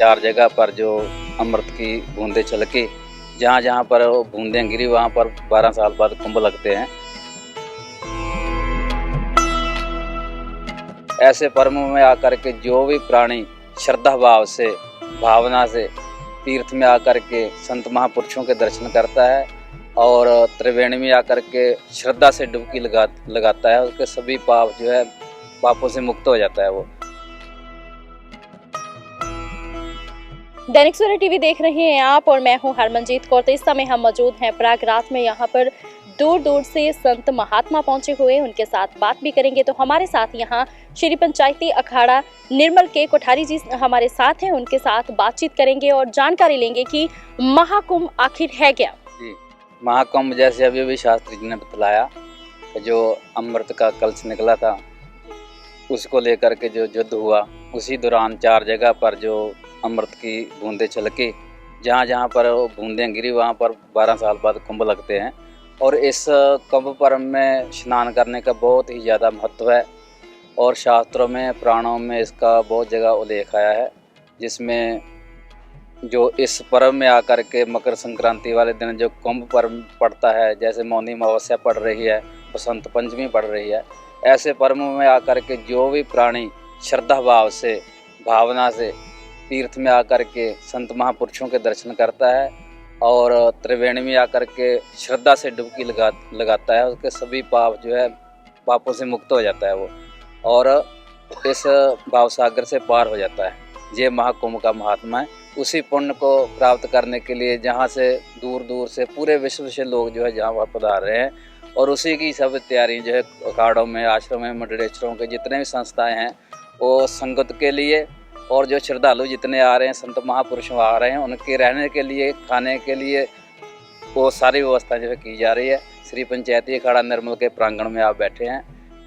चार जगह पर जो अमृत की बूंदें छलके, जहाँ जहाँ पर वो बूंदें गिरी वहाँ पर 12 साल बाद कुंभ लगते हैं। ऐसे पर्व में आकर के जो भी प्राणी श्रद्धा भाव से, भावना से तीर्थ में आकर के संत महापुरुषों के दर्शन करता है और त्रिवेणी में आकर के श्रद्धा से डुबकी लगाता है, उसके सभी पाप जो है पापों से मुक्त हो जाता है वो। दैनिक सवेरा टीवी देख रहे हैं आप और मैं हूं हरमनजीत कौर। तो इस समय हम मौजूद हैं प्रयागराज में। यहाँ पर दूर दूर से संत महात्मा पहुंचे हुए, उनके साथ बात भी करेंगे। तो हमारे साथ यहाँ श्री पंचायती अखाड़ा निर्मल के कोठारी जी हमारे साथ हैं, उनके साथ बातचीत करेंगे और जानकारी लेंगे कि महाकुंभ आखिर है क्या। जी, महाकुंभ जैसे अभी शास्त्री जी ने बतलाया, जो अमृत का कलश निकला था उसको लेकर के जो युद्ध हुआ, उसी दौरान चार जगह पर जो अमृत की बूंदें छलके, जहाँ जहाँ पर वो बूंदें गिरी वहाँ पर 12 साल बाद कुंभ लगते हैं। और इस कुंभ पर्व में स्नान करने का बहुत ही ज़्यादा महत्व है और शास्त्रों में, पुराणों में इसका बहुत जगह उल्लेख आया है, जिसमें जो इस पर्व में आकर के मकर संक्रांति वाले दिन जो कुंभ पर्व पड़ता है, जैसे मौनी अमावस्या पड़ रही है, बसंत पंचमी पड़ रही है, ऐसे पर्वों में आकर के जो भी प्राणी श्रद्धा भाव से, भावना से तीर्थ में आकर के संत महापुरुषों के दर्शन करता है और त्रिवेणी में आकर के श्रद्धा से डुबकी लगाता है, उसके सभी पाप जो है पापों से मुक्त हो जाता है वो और इस भाव सागर से पार हो जाता है। ये महाकुंभ का महात्मा है। उसी पुण्य को प्राप्त करने के लिए जहाँ से दूर दूर से पूरे विश्व से लोग जो है जहाँ वहाँ पधार रहे हैं और उसी की सब तैयारी जो है अखाड़ों में, आश्रम में, मंडलेश्वरों के जितने भी संस्थाएं हैं वो संगत के लिए और जो श्रद्धालु जितने आ रहे हैं, संत महापुरुष आ रहे हैं, उनके रहने के लिए, खाने के लिए वो सारी व्यवस्था जो है की जा रही है। श्री पंचायती अखाड़ा निर्मल के प्रांगण में आप बैठे हैं।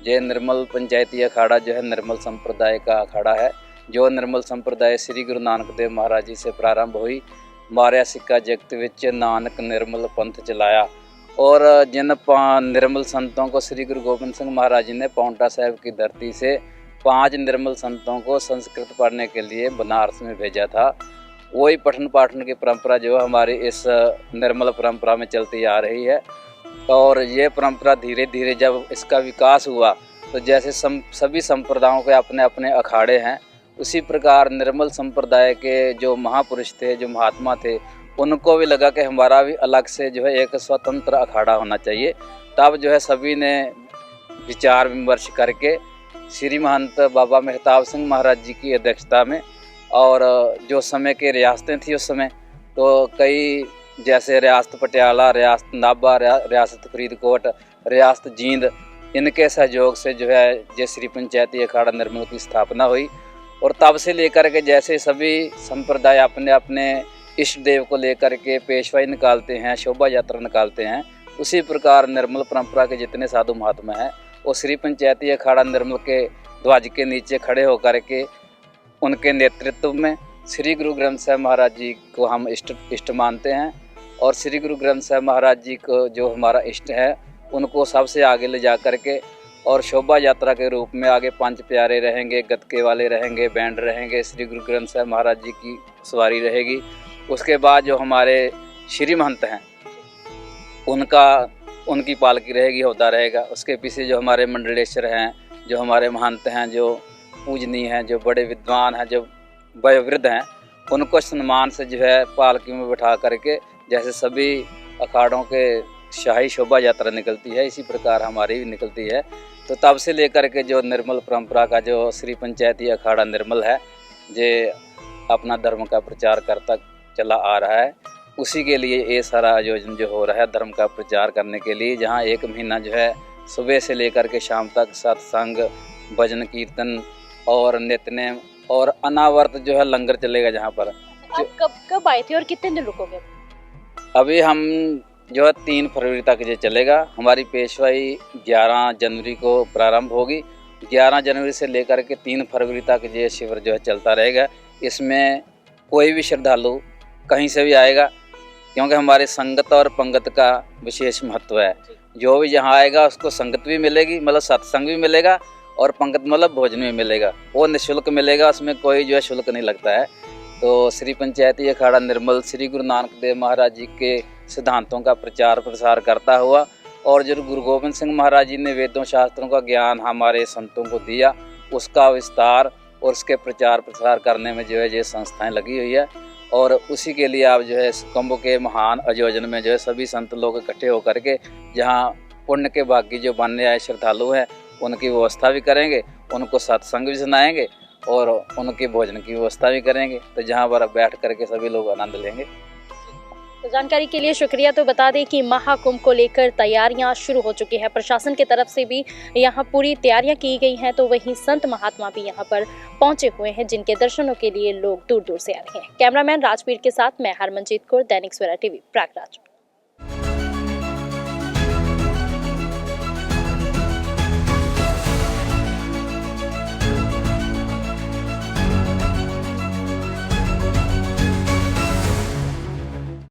ये निर्मल पंचायती अखाड़ा जो है निर्मल संप्रदाय का अखाड़ा है, जो निर्मल संप्रदाय श्री गुरु नानक देव महाराज जी से प्रारंभ हुई। मारिया सिक्का जगत विच नानक निर्मल पंथ चलाया। और जिन निर्मल संतों को श्री गुरु गोबिंद सिंह महाराज जी ने पांवटा साहिब की धरती से 5 निर्मल संतों को संस्कृत पढ़ने के लिए बनारस में भेजा था, वही पठन पाठन की परंपरा जो हमारी इस निर्मल परंपरा में चलती आ रही है। और ये परंपरा धीरे धीरे जब इसका विकास हुआ तो जैसे सभी संप्रदायों के अपने अपने अखाड़े हैं, उसी प्रकार निर्मल संप्रदाय के जो महापुरुष थे, जो महात्मा थे, उनको भी लगा कि हमारा भी अलग से जो है एक स्वतंत्र अखाड़ा होना चाहिए। तब जो है सभी ने विचार विमर्श करके श्री महंत बाबा मेहताब सिंह महाराज जी की अध्यक्षता में और जो समय के रियासतें थी उस समय, तो कई जैसे रियासत पटियाला, रियासत नाभा, रियासत फरीदकोट, रियासत जींद, इनके सहयोग से जो है ये श्री पंचायती अखाड़ा निर्मल की स्थापना हुई। और तब से लेकर के जैसे सभी संप्रदाय अपने अपने इष्ट देव को लेकर के पेशवाई निकालते हैं, शोभा यात्रा निकालते हैं, उसी प्रकार निर्मल परंपरा के जितने साधु महात्मा हैं वो श्री पंचायती अखाड़ा निर्मल के ध्वज के नीचे खड़े होकर के उनके नेतृत्व में श्री गुरु ग्रंथ साहिब महाराज जी को हम इष्ट मानते हैं और श्री गुरु ग्रंथ साहिब महाराज जी को जो हमारा इष्ट है उनको सबसे आगे ले जा कर के और शोभा यात्रा के रूप में आगे 5 प्यारे रहेंगे, गतके वाले रहेंगे, बैंड रहेंगे, श्री गुरु ग्रंथ साहिब महाराज जी की सवारी रहेगी। उसके बाद जो हमारे श्री महंत हैं उनकी पालकी रहेगी, होता रहेगा। उसके पीछे जो हमारे मंडलेश्वर हैं, जो हमारे महंत हैं, जो पूजनीय हैं, जो बड़े विद्वान हैं, जो वयोवृद्ध हैं, उनको सम्मान से जो है पालकी में बिठा करके जैसे सभी अखाड़ों के शाही शोभा यात्रा निकलती है, इसी प्रकार हमारी भी निकलती है। तो तब से लेकर के जो निर्मल परंपरा का जो श्री पंचायती अखाड़ा निर्मल है, ये अपना धर्म का प्रचार करता चला आ रहा है। उसी के लिए ये सारा आयोजन जो हो रहा है धर्म का प्रचार करने के लिए, जहाँ 1 महीना जो है सुबह से लेकर के शाम तक सत्संग, भजन कीर्तन और नित्य और अनावर्त जो है लंगर चलेगा। जहाँ पर आप कब आए थे और कितने दिन रुकोगे? अभी हम जो है 3 फरवरी तक ये चलेगा। हमारी पेशवाई 11 जनवरी को प्रारंभ होगी। 11 जनवरी से लेकर के 3 फरवरी तक ये शिविर जो है चलता रहेगा। इसमें कोई भी श्रद्धालु कहीं से भी आएगा, क्योंकि हमारे संगत और पंगत का विशेष महत्व है। जो भी यहाँ आएगा उसको संगत भी मिलेगी, मतलब सत्संग भी मिलेगा, और पंगत मतलब भोजन भी मिलेगा। वो निःशुल्क मिलेगा, उसमें कोई जो है शुल्क नहीं लगता है। तो श्री पंचायती अखाड़ा निर्मल श्री गुरु नानक देव महाराज जी के सिद्धांतों का प्रचार प्रसार करता हुआ, और जो गुरु गोविंद सिंह महाराज जी ने वेदों शास्त्रों का ज्ञान हमारे संतों को दिया, उसका विस्तार और उसके प्रचार प्रसार करने में जो है ये संस्थाएं लगी हुई है। और उसी के लिए आप जो है कुंभ के महान आयोजन में जो है सभी संत लोग इकट्ठे होकर के जहाँ पुण्य के भागी जो बनने आए श्रद्धालु हैं उनकी व्यवस्था भी करेंगे, उनको सत्संग भी सुनाएंगे और उनके भोजन की व्यवस्था भी करेंगे, तो जहाँ पर बैठ करके सभी लोग आनंद लेंगे। तो जानकारी के लिए शुक्रिया। तो बता दें कि महाकुंभ को लेकर तैयारियां शुरू हो चुकी है, प्रशासन की तरफ से भी यहां पूरी तैयारियां की गई हैं। तो वहीं संत महात्मा भी यहां पर पहुंचे हुए हैं, जिनके दर्शनों के लिए लोग दूर दूर से आ रहे हैं। कैमरामैन राजवीर के साथ मैं हरमनजीत कौर, दैनिक सवेरा टीवी, प्रयागराज।